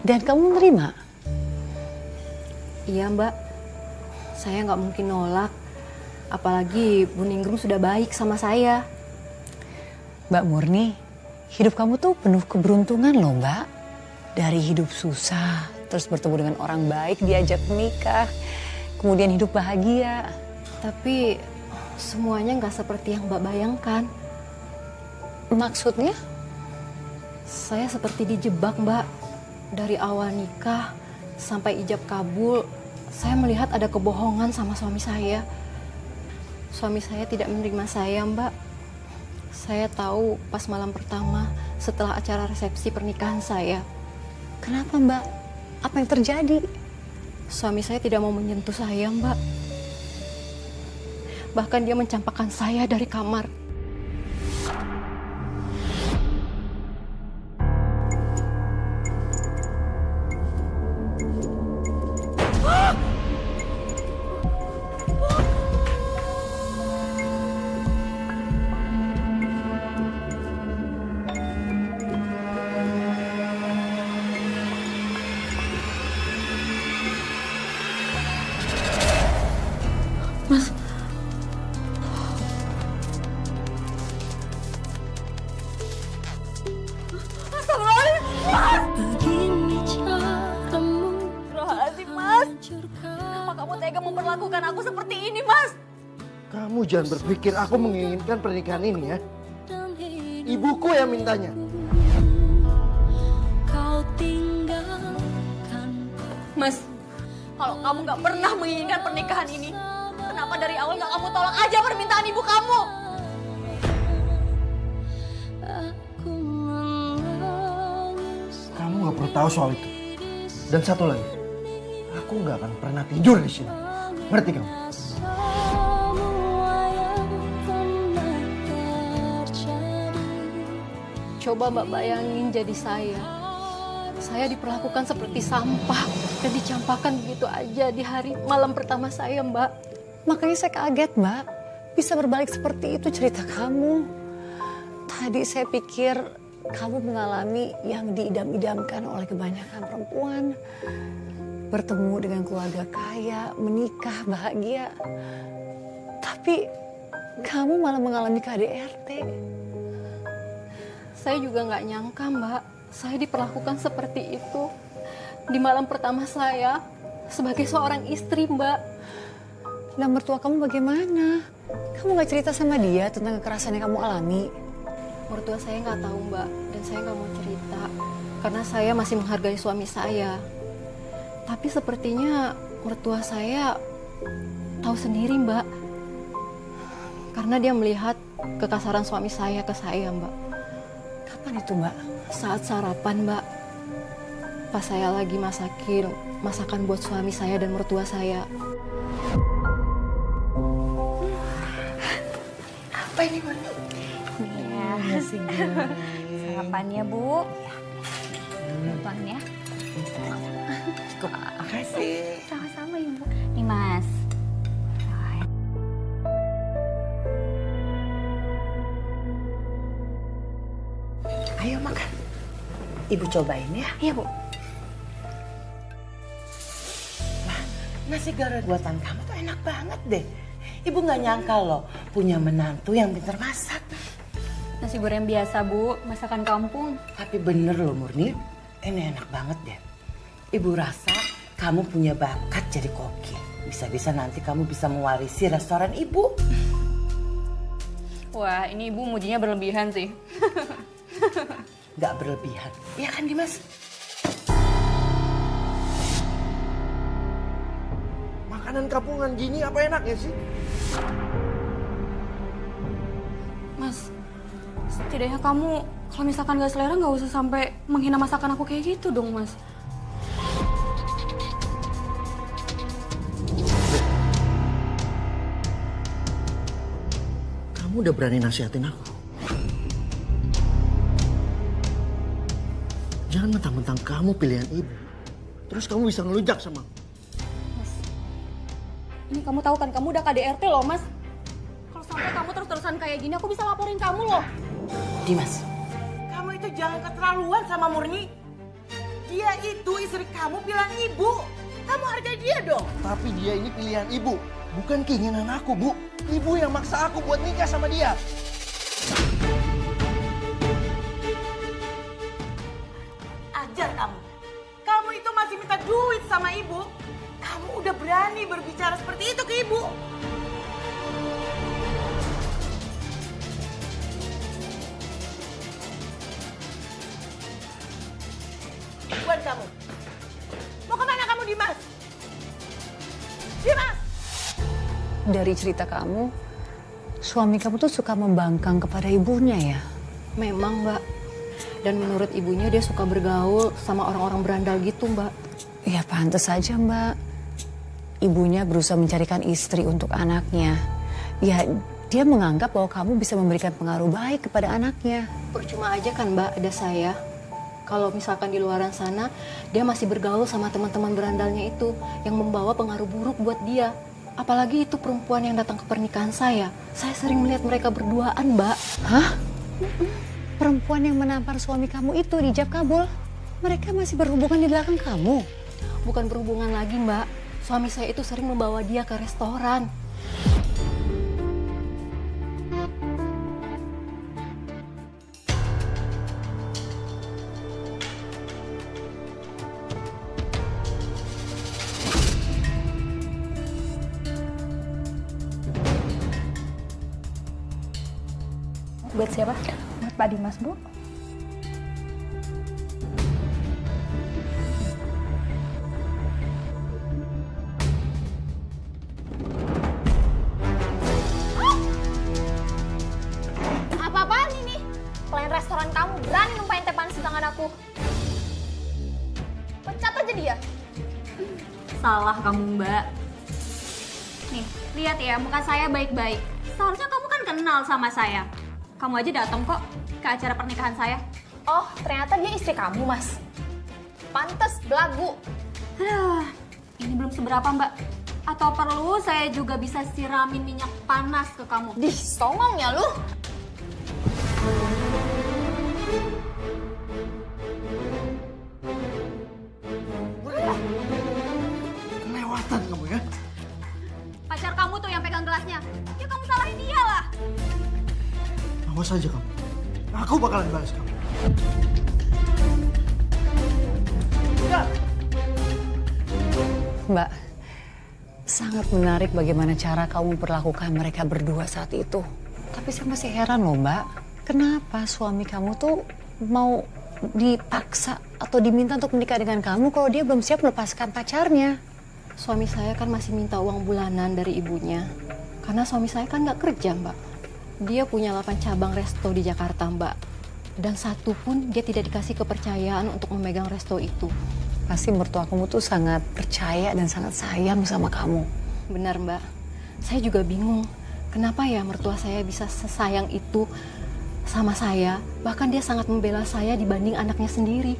Dan kamu menerima? Iya Mbak, saya nggak mungkin nolak. Apalagi Bu Ningrum sudah baik sama saya. Mbak Murni, hidup kamu tuh penuh keberuntungan loh Mbak. Dari hidup susah, terus bertemu dengan orang baik, diajak menikah, kemudian hidup bahagia. Tapi semuanya nggak seperti yang Mbak bayangkan. Maksudnya? Saya seperti dijebak Mbak. Dari awal nikah sampai ijab kabul, saya melihat ada kebohongan sama suami saya. Suami saya tidak menerima saya Mbak. Saya tahu pas malam pertama setelah acara resepsi pernikahan saya. Kenapa Mbak? Apa yang terjadi? Suami saya tidak mau menyentuh saya Mbak. Bahkan dia mencampakkan saya dari kamar. Mas, Begini caramu Astagfirullahaladzim Mas. Kenapa kamu tega memperlakukan aku seperti ini Mas? Kamu jangan berpikir aku menginginkan pernikahan ini ya. Ibuku yang mintanya. kau tinggalkan. Mas, kalau kamu nggak pernah menginginkan pernikahan ini, kenapa dari awal nggak kamu tolak aja permintaan ibu kamu? Aku menangis. Kamu nggak perlu tahu soal itu. Dan satu lagi, aku nggak akan pernah tidur di sini. Ngerti kamu? Semua yang pernah terjadi. Coba Mbak bayangin jadi saya. Saya diperlakukan seperti sampah dan dicampakkan begitu aja di hari malam pertama saya Mbak. Makanya saya kaget Mbak. Bisa berbalik seperti itu cerita kamu. Tadi saya pikir kamu mengalami yang diidam-idamkan oleh kebanyakan perempuan. Bertemu dengan keluarga kaya, menikah, bahagia. Tapi kamu malah mengalami KDRT. Saya juga nggak nyangka Mbak, saya diperlakukan seperti itu. Di malam pertama saya, sebagai seorang istri Mbak. Dan mertua kamu bagaimana? Kamu gak cerita sama dia tentang kekerasan yang kamu alami? Mertua saya nggak tahu Mbak, dan saya nggak mau cerita. Karena saya masih menghargai suami saya. Tapi sepertinya mertua saya tahu sendiri Mbak. Karena dia melihat kekasaran suami saya ke saya Mbak. Kapan itu Mbak? Saat sarapan Mbak, pas saya lagi masakin masakan buat suami saya dan mertua saya. Apa ini, Bu? Ya, sarapannya Bu. Tuan ya. Cukup. Makasih. Sama-sama Ibu. Nih Mas. Ayo makan. Ibu cobain ya. Iya Bu. Nasi goreng buatan kamu tuh enak banget deh. Ibu nggak nyangka loh punya menantu yang pintar masak. Nasi goreng biasa Bu, masakan kampung. Tapi bener loh Murni, ini enak banget deh. Ibu rasa kamu punya bakat jadi koki. Bisa-bisa nanti kamu bisa mewarisi restoran ibu. Wah, ini Ibu mujinya berlebihan sih. Nggak berlebihan, iya kan Dimas? Makanan kampungan gini apa enaknya sih? Mas, setidaknya kamu kalau misalkan gak selera gak usah sampai menghina masakan aku kayak gitu dong Mas. Kamu udah berani nasihatin aku. Jangan mentang-mentang kamu pilihan ibu. Terus kamu bisa ngelunjak sama aku. Ini kamu tahu kan, kamu udah KDRT loh Mas. Kalau sampai kamu terus-terusan kayak gini, aku bisa laporin kamu loh. Dimas, kamu itu jangan keterlaluan sama Murni. Dia itu istri kamu bilang ibu. Kamu hargai dia dong. Tapi dia ini pilihan ibu, bukan keinginan aku, Bu. Ibu yang maksa aku buat nikah sama dia. Ajar kamu. Kamu itu masih minta duit sama ibu. Kamu udah berani berbicara seperti itu ke ibu. Buat kamu. Mau kemana kamu, Dimas? Dimas! Dari cerita kamu, suami kamu tuh suka membangkang kepada ibunya ya? Memang, Mbak. Dan menurut ibunya dia suka bergaul sama orang-orang berandal gitu, Mbak. Ya pantas saja Mbak. Ibunya berusaha mencarikan istri untuk anaknya. Ya dia menganggap bahwa kamu bisa memberikan pengaruh baik kepada anaknya. Percuma aja kan, Mbak, ada saya. Kalau misalkan di luaran sana, dia masih bergaul sama teman-teman berandalnya itu yang membawa pengaruh buruk buat dia. Apalagi itu perempuan yang datang ke pernikahan saya. Saya sering melihat mereka berduaan, Mbak. Hah? Perempuan yang menampar suami kamu itu di Ijab Kabul, mereka masih berhubungan di belakang kamu? Bukan berhubungan lagi, Mbak. Suami saya itu sering membawa dia ke restoran. Buat siapa? Buat Pak Dimas, Bu. Apa-apaan ini? Pelayan restoran kamu berani numpahin teh panas di tangan aku. Pecat aja dia. Salah kamu, Mbak. Nih, lihat ya, muka saya baik-baik. Seharusnya kamu kan kenal sama saya. Kamu aja datang kok ke acara pernikahan saya. Oh, ternyata dia istri kamu, Mas. Pantes, belagu. Aduh, ini belum seberapa, Mbak. Atau perlu saya juga bisa siramin minyak panas ke kamu? Dih, songong ya lu. Kelewatan kamu ya. Pacar kamu tuh yang pegang gelasnya. Ya kamu salahin dia lah. Awas aja kamu. Aku bakalan balas kamu. Ya. Mbak, sangat menarik bagaimana cara kamu memperlakukan mereka berdua saat itu. Tapi saya masih heran loh Mbak, kenapa suami kamu tuh mau dipaksa atau diminta untuk menikah dengan kamu kalau dia belum siap melepaskan pacarnya? Suami saya kan masih minta uang bulanan dari ibunya. Karena suami saya kan nggak kerja, Mbak. Dia punya 8 cabang resto di Jakarta, Mbak. Dan satu pun dia tidak dikasih kepercayaan untuk memegang resto itu. Pasti mertua kamu tuh sangat percaya dan sangat sayang sama kamu. Benar, Mbak. Saya juga bingung. Kenapa ya mertua saya bisa sesayang itu sama saya? Bahkan dia sangat membela saya dibanding anaknya sendiri.